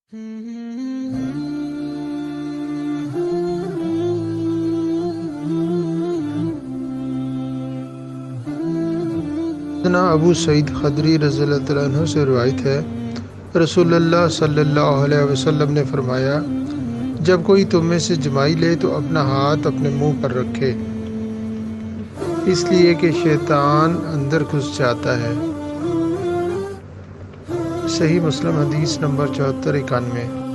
अबू सईद खदरी रज़ियल्लाहु तआला अन्हु से रिवायत है, रसूलुल्लाह सल्लल्लाहु अलैहि वसल्लम ने फरमाया, जब कोई तुम में से जमाई ले तो अपना हाथ अपने मुंह पर रखे, इसलिए कि शैतान अंदर घुस जाता है। सही मुस्लिम हदीस नंबर 7491।